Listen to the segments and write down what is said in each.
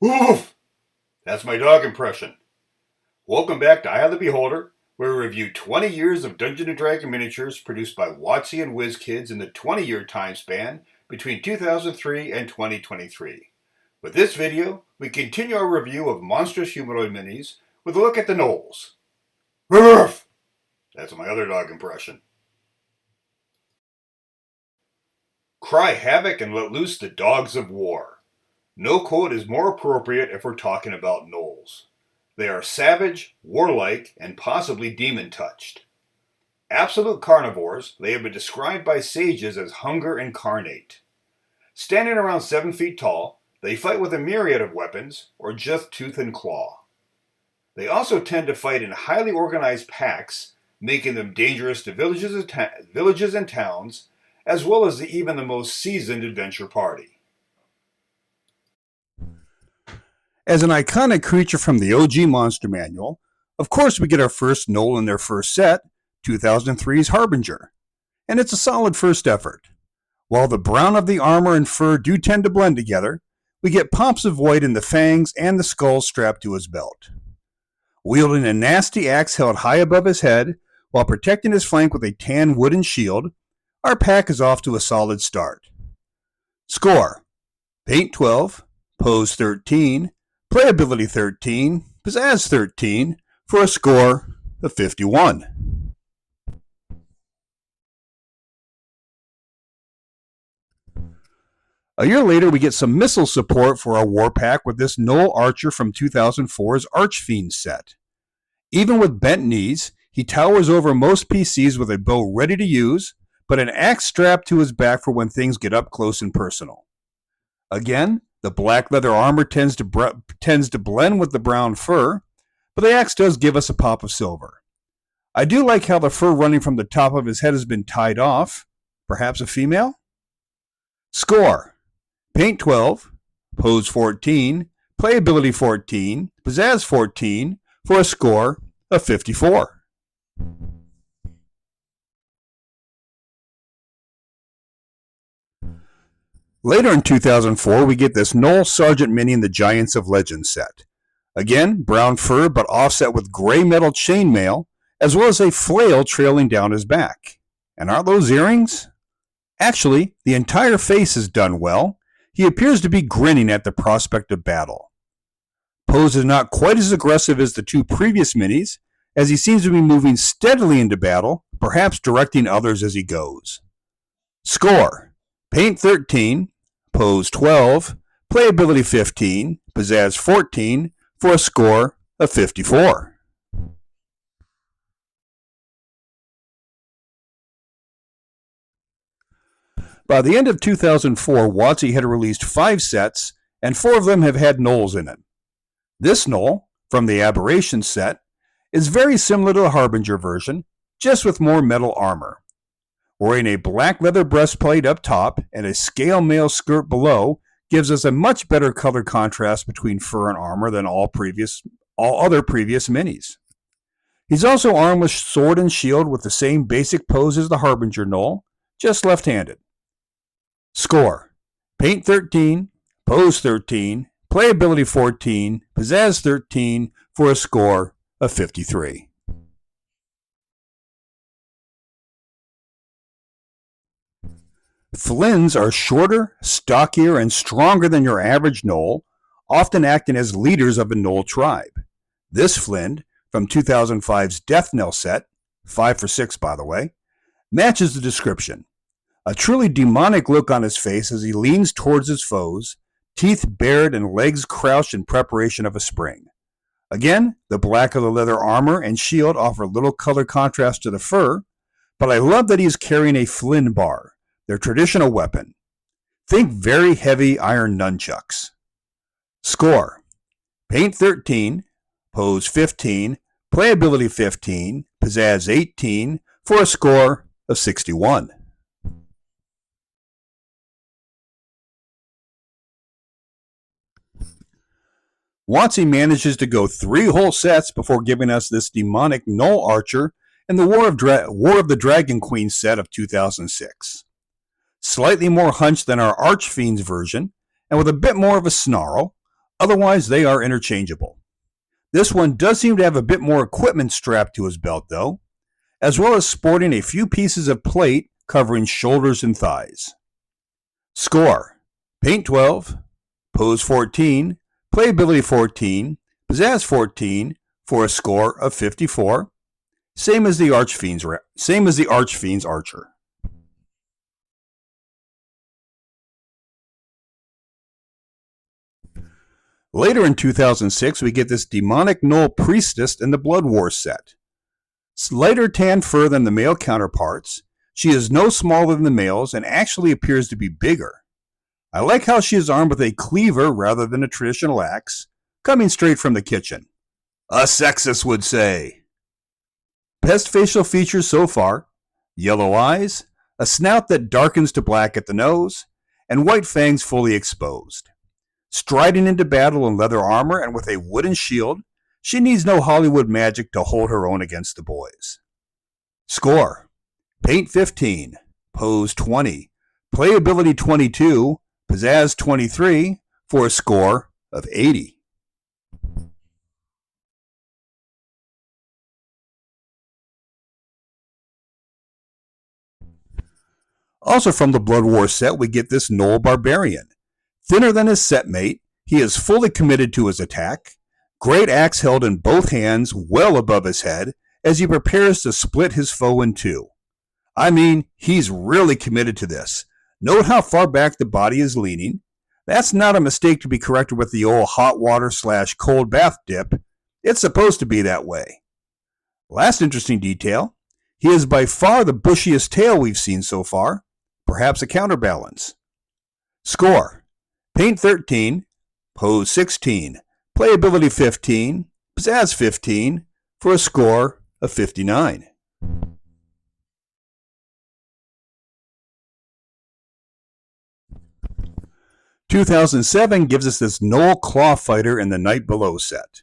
Woof! That's my dog impression. Welcome back to Eye of the Beholder, where we review 20 years of Dungeons & Dragons miniatures produced by WOTC and WizKids in the 20-year time span between 2003 and 2023. With this video, we continue our review of Monstrous Humanoid minis with a look at the Gnolls. Woof! That's my other dog impression. Cry havoc and let loose the dogs of war. No quote is more appropriate if we're talking about Gnolls. They are savage, warlike, and possibly demon-touched. Absolute carnivores, they have been described by sages as hunger incarnate. Standing around 7 feet tall, they fight with a myriad of weapons, or just tooth and claw. They also tend to fight in highly organized packs, making them dangerous to villages and towns, as well as even the most seasoned adventure party. As an iconic creature from the OG Monster Manual, of course we get our first Gnoll in their first set, 2003's Harbinger, and it's a solid first effort. While the brown of the armor and fur do tend to blend together, we get pops of white in the fangs and the skull strapped to his belt. Wielding a nasty axe held high above his head, while protecting his flank with a tan wooden shield, our pack is off to a solid start. Score: Paint 12, Pose 13, Playability 13, Pizzazz 13, for a score of 51. A year later, we get some missile support for our war pack with this Gnoll Archer from 2004's Archfiend set. Even with bent knees, he towers over most PCs with a bow ready to use, but an axe strapped to his back for when things get up close and personal. Again, the black leather armor tends to blend with the brown fur, but the axe does give us a pop of silver. I do like how the fur running from the top of his head has been tied off. Perhaps a female? Score: Paint 12, Pose 14, Playability 14, Pizzazz 14, for a score of 54. Later in 2004, we get this Gnoll Sergeant Mini in the Giants of Legend set. Again, brown fur but offset with gray metal chainmail, as well as a flail trailing down his back. And aren't those earrings? Actually, the entire face is done well. He appears to be grinning at the prospect of battle. Pose is not quite as aggressive as the two previous minis, as he seems to be moving steadily into battle, perhaps directing others as he goes. Score: Paint 13, Pose 12, Playability 15, Pizzazz 14, for a score of 54. By the end of 2004, WotC had released 5 sets, and 4 of them have had Gnolls in it. This Gnoll, from the Aberration set, is very similar to the Harbinger version, just with more metal armor. Wearing a black leather breastplate up top and a scale mail skirt below gives us a much better color contrast between fur and armor than all other previous minis. He's also armed with sword and shield with the same basic pose as the Harbinger Gnoll, just left-handed. Score: Paint 13, Pose 13, Playability 14, Pizzazz 13, for a score of 53. Flins are shorter, stockier, and stronger than your average Gnoll, often acting as leaders of a Gnoll tribe. This Flynn, from 2005's Death Knell set, 5 for 6 by the way, matches the description. A truly demonic look on his face as he leans towards his foes, teeth bared and legs crouched in preparation of a spring. Again, the black of the leather armor and shield offer little color contrast to the fur, but I love that he is carrying a Flynn bar, their traditional weapon. Think very heavy iron nunchucks. Score: Paint 13, Pose 15, Playability 15, Pizzazz 18, for a score of 61. WotC manages to go 3 whole sets before giving us this demonic Gnoll Archer in the War of the Dragon Queen set of 2006. Slightly more hunched than our Archfiend's version, and with a bit more of a snarl, Otherwise, they are interchangeable. This one does seem to have a bit more equipment strapped to his belt, though, as well as sporting a few pieces of plate covering shoulders and thighs. Score: Paint 12, Pose 14, Playability 14, Pizzazz 14 for a score of 54, same as the Archfiend's Archer. Later in 2006, we get this demonic Gnoll priestess in the Blood Wars set. Lighter tan fur than the male counterparts, she is no smaller than the males and actually appears to be bigger. I like how she is armed with a cleaver rather than a traditional axe, coming straight from the kitchen. A sexist would say. Best facial features so far: yellow eyes, a snout that darkens to black at the nose, and white fangs fully exposed. Striding into battle in leather armor and with a wooden shield, she needs no Hollywood magic to hold her own against the boys. Score: Paint 15, Pose 20, Playability 22, Pizzazz 23 for a score of 80. Also from the Blood War set, we get this Gnoll Barbarian. Thinner than his set mate, he is fully committed to his attack. Great axe held in both hands, well above his head, as he prepares to split his foe in two. I mean, he's really committed to this. Note how far back the body is leaning. That's not a mistake to be corrected with the old hot water / cold bath dip. It's supposed to be that way. Last interesting detail: he is by far the bushiest tail we've seen so far, perhaps a counterbalance. Score: Paint 13, Pose 16, Playability 15, Pizzazz 15 for a score of 59. "2007 gives us this Gnoll Claw Fighter in the Night Below set,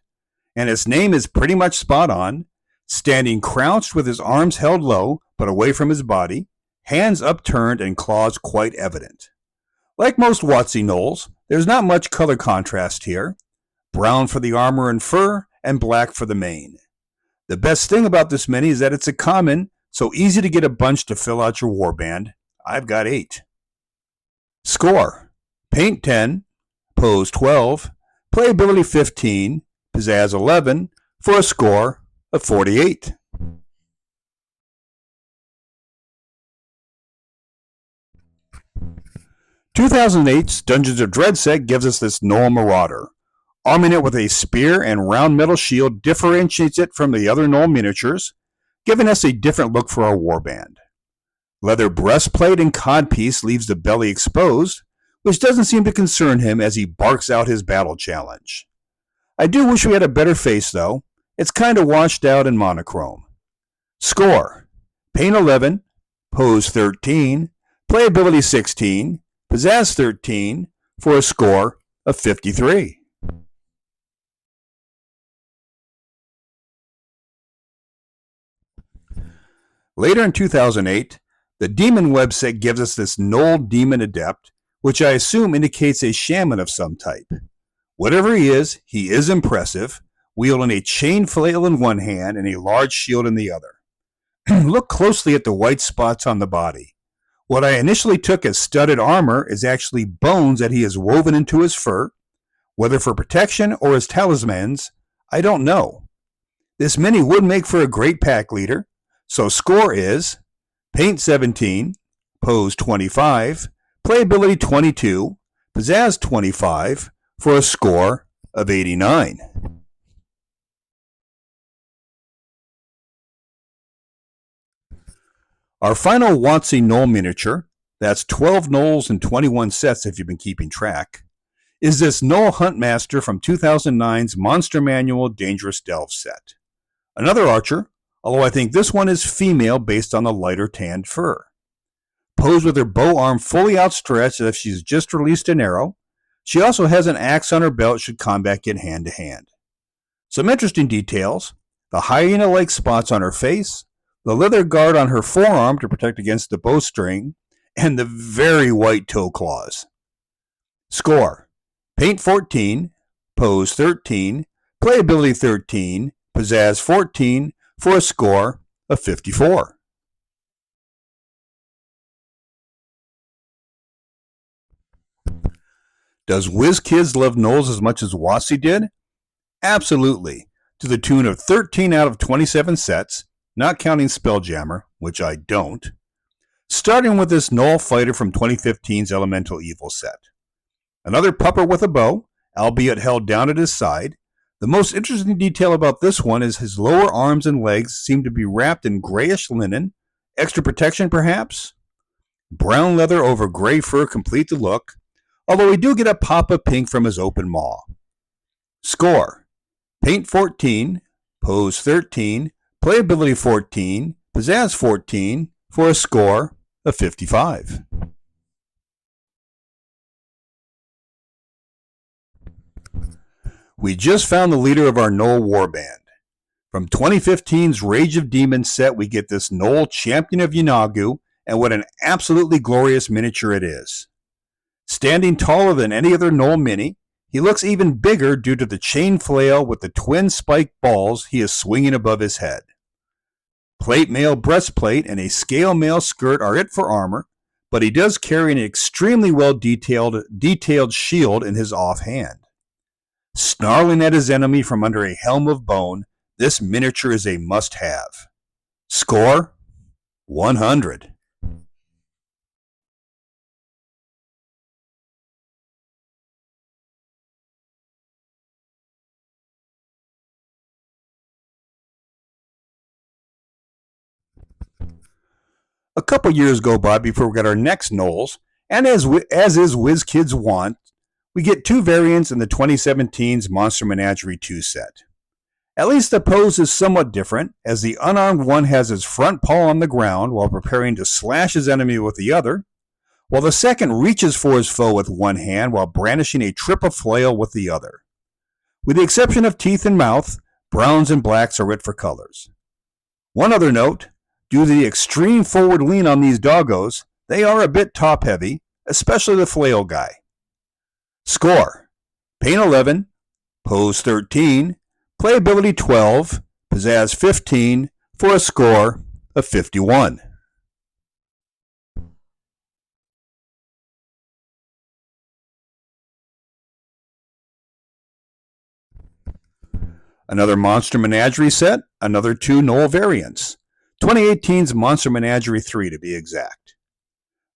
and its name is pretty much spot on, standing crouched with his arms held low but away from his body, hands upturned and claws quite evident. Like most WOTC Gnolls, there's not much color contrast here: brown for the armor and fur, and black for the mane. The best thing about this mini is that it's a common, so easy to get a bunch to fill out your warband. I've got 8. Score: Paint 10, Pose 12, Playability 15, Pizzazz 11 for a score of 48. "2008's Dungeons of Dread set gives us this Gnoll Marauder. Arming it with a spear and round metal shield differentiates it from the other Gnoll miniatures, giving us a different look for our warband. Leather breastplate and codpiece leaves the belly exposed, which doesn't seem to concern him as he barks out his battle challenge. I do wish we had a better face, though. It's kind of washed out and monochrome. Score: Paint 11, Pose 13, Playability 16, Pizzazz 13 for a score of 53. Later in 2008, the Demon Web set gives us this Gnoll Demon Adept, which I assume indicates a shaman of some type. Whatever he is impressive, wielding a chain flail in one hand and a large shield in the other. Look closely at the white spots on the body. What I initially took as studded armor is actually bones that he has woven into his fur. Whether for protection or as talismans, I don't know. This mini would make for a great pack leader, so score is Paint 17, Pose 25, Playability 22, Pizzazz 25 for a score of 89. Our final WOTC Gnoll miniature, that's 12 Gnolls and 21 sets if you've been keeping track, is this Gnoll Huntmaster from 2009's Monster Manual Dangerous Delve set. Another archer, although I think this one is female based on the lighter tanned fur. Posed with her bow arm fully outstretched as if she's just released an arrow. She also has an axe on her belt should combat get hand to hand. Some interesting details: the hyena-like spots on her face, the leather guard on her forearm to protect against the bowstring, and the very white toe claws. Score: Paint 14, pose 13, playability 13, pizzazz 14 for a score of 54. Does WizKids love Gnolls as much as WOTC did? Absolutely, to the tune of 13 out of 27 sets, not counting Spelljammer, which I don't, starting with this Gnoll fighter from 2015's Elemental Evil set. Another pupper with a bow, albeit held down at his side. The most interesting detail about this one is his lower arms and legs seem to be wrapped in grayish linen. Extra protection, perhaps? Brown leather over gray fur complete the look, although we do get a pop of pink from his open maw. Score: Paint 14, Pose 13, Playability 14, Pizzazz 14, for a score of 55. We just found the leader of our Gnoll warband. From 2015's Rage of Demons set, we get this Gnoll Champion of Yeenoghu, and what an absolutely glorious miniature it is. Standing taller than any other Gnoll mini, he looks even bigger due to the chain flail with the twin spiked balls he is swinging above his head. Plate mail breastplate and a scale mail skirt are it for armor, but he does carry an extremely well detailed shield in his offhand. Snarling at his enemy from under a helm of bone, this miniature is a must-have. Score: 100. A couple years go by before we get our next Gnolls, and as is WizKids want, we get two variants in the 2017's Monster Menagerie 2 set. At least the pose is somewhat different, as the unarmed one has his front paw on the ground while preparing to slash his enemy with the other, while the second reaches for his foe with one hand while brandishing a triple flail with the other. With the exception of teeth and mouth, browns and blacks are it for colors. One other note: due to the extreme forward lean on these doggos, they are a bit top-heavy, especially the flail guy. Score: Paint 11, Pose 13, Playability 12, Pizzazz 15, for a score of 51. Another Monster Menagerie set, another two Gnoll variants. 2018's Monster Menagerie 3 to be exact.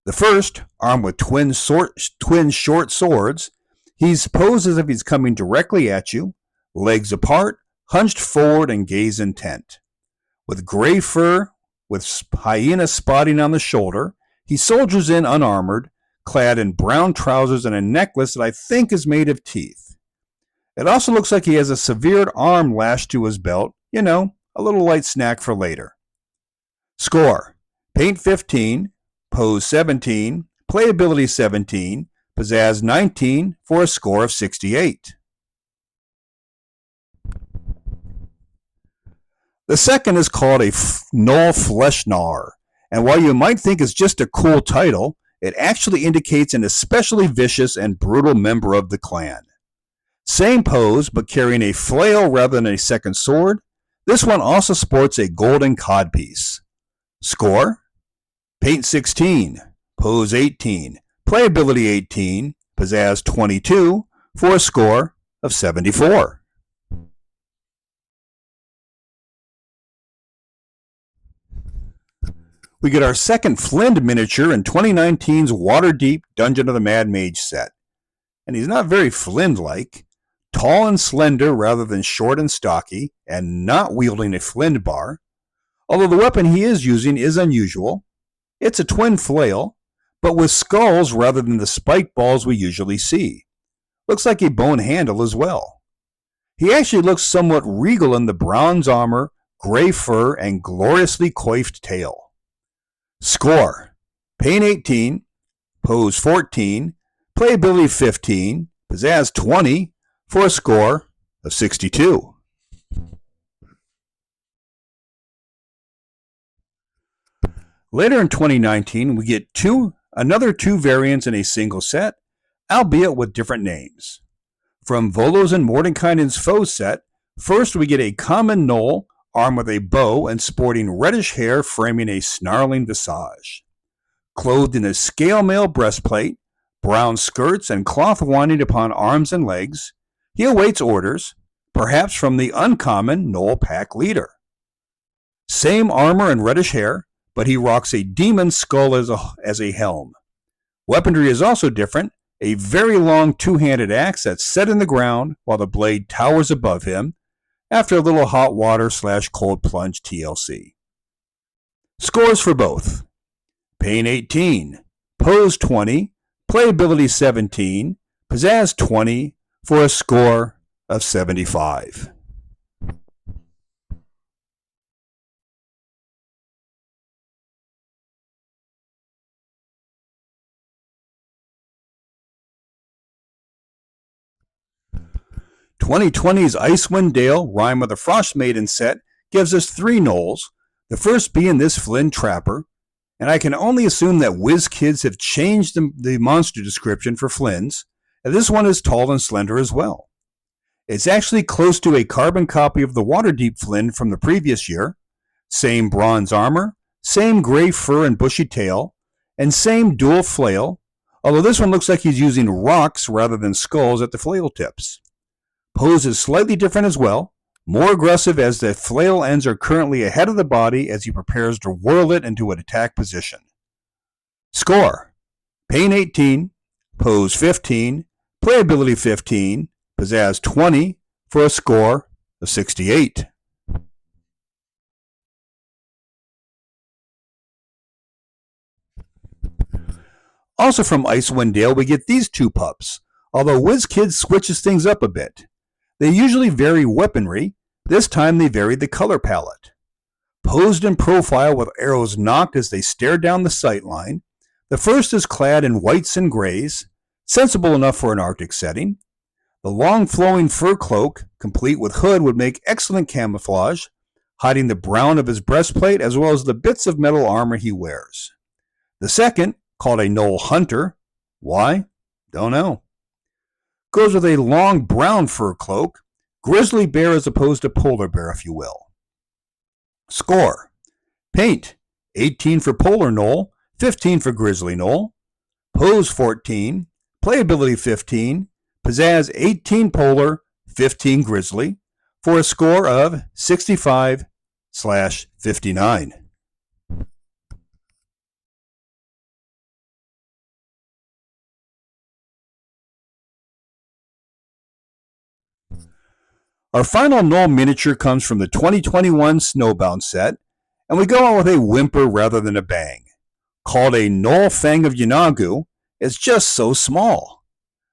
The first, armed with twin short swords, he's posed as if he's coming directly at you, legs apart, hunched forward and gaze intent. With gray fur, with hyena spotting on the shoulder, he soldiers in unarmored, clad in brown trousers and a necklace that I think is made of teeth. It also looks like he has a severed arm lashed to his belt, a little light snack for later. Score: Paint 15, Pose 17, Playability 17, Pizzazz 19, for a score of 68. The second is called a Gnoll Fleshgnawer, and while you might think it's just a cool title, it actually indicates an especially vicious and brutal member of the clan. Same pose, but carrying a flail rather than a second sword, this one also sports a golden codpiece. Score: Paint 16, Pose 18, Playability 18, Pizzazz 22, for a score of 74. We get our second Flind miniature in 2019's Waterdeep Dungeon of the Mad Mage set. And he's not very Flind-like. Tall and slender rather than short and stocky, and not wielding a Flind bar. Although the weapon he is using is unusual. It's a twin flail, but with skulls rather than the spiked balls we usually see. Looks like a bone handle as well. He actually looks somewhat regal in the bronze armor, gray fur, and gloriously coiffed tail. Score: Paint 18, Pose 14, Playability 15, Pizzazz 20, for a score of 62. Later in 2019, we get another two variants in a single set, albeit with different names. From Volo's and Mordenkainen's Foes set, first we get a common gnoll armed with a bow and sporting reddish hair framing a snarling visage. Clothed in a scale mail breastplate, brown skirts, and cloth winding upon arms and legs, he awaits orders, perhaps from the uncommon gnoll pack leader. Same armor and reddish hair, but he rocks a demon skull as a helm. Weaponry is also different, a very long two-handed axe that's set in the ground while the blade towers above him, after a little hot water / cold plunge TLC. Scores for both. Pain 18, Pose 20, Playability 17, Pizzazz 20, for a score of 75. (2020's Icewind Dale Rime of the Frost Maiden set gives us 3 gnolls, the first being this Flynn Trapper, and I can only assume that WizKids have changed the monster description for Flynn's, and this one is tall and slender as well. It's actually close to a carbon copy of the Waterdeep Flynn from the previous year, same bronze armor, same gray fur and bushy tail, and same dual flail, although this one looks like he's using rocks rather than skulls at the flail tips. Pose is slightly different as well, more aggressive as the flail ends are currently ahead of the body as he prepares to whirl it into an attack position. Score: Pain 18, Pose 15, Playability 15, Pizzazz 20, for a score of 68. Also from Icewind Dale we get these 2 pups, although WizKids switches things up a bit. They usually vary weaponry, this time they varied the color palette. Posed in profile with arrows knocked as they stare down the sight line, the first is clad in whites and grays, sensible enough for an Arctic setting. The long flowing fur cloak, complete with hood, would make excellent camouflage, hiding the brown of his breastplate as well as the bits of metal armor he wears. The second, called a gnoll hunter, why? Don't know, goes with a long brown fur cloak, grizzly bear as opposed to polar bear, if you will. Score: Paint 18 for polar gnoll, 15 for grizzly gnoll, Pose 14, Playability 15, Pizzazz 18 polar, 15 grizzly, for a score of 65/59. Our final gnoll miniature comes from the 2021 Snowbound set, and we go out with a whimper rather than a bang. Called a Gnoll Fang of Yanagu, it's just so small.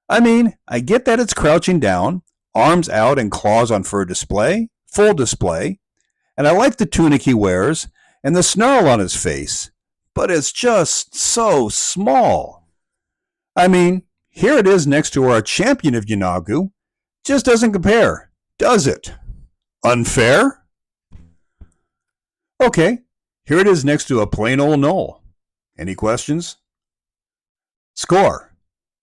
I mean, I get that it's crouching down, arms out and claws on fur display, full display, and I like the tunic he wears and the snarl on his face, but it's just so small. I mean, here it is next to our champion of Yanagu, just doesn't compare. Does it? Unfair? Okay, here it is next to a plain old gnoll. Any questions? Score: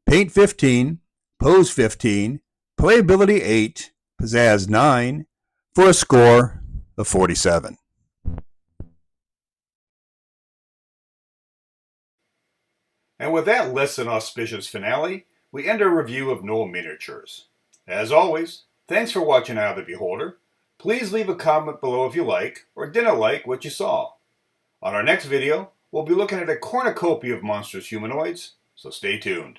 Paint 15, Pose 15, Playability 8, Pizzazz 9, for a score of 47. And with that less than auspicious finale, we end our review of gnoll miniatures. As always, thanks for watching Eye of the Beholder. Please leave a comment below if you like or didn't like what you saw. On our next video, we'll be looking at a cornucopia of monstrous humanoids, so stay tuned.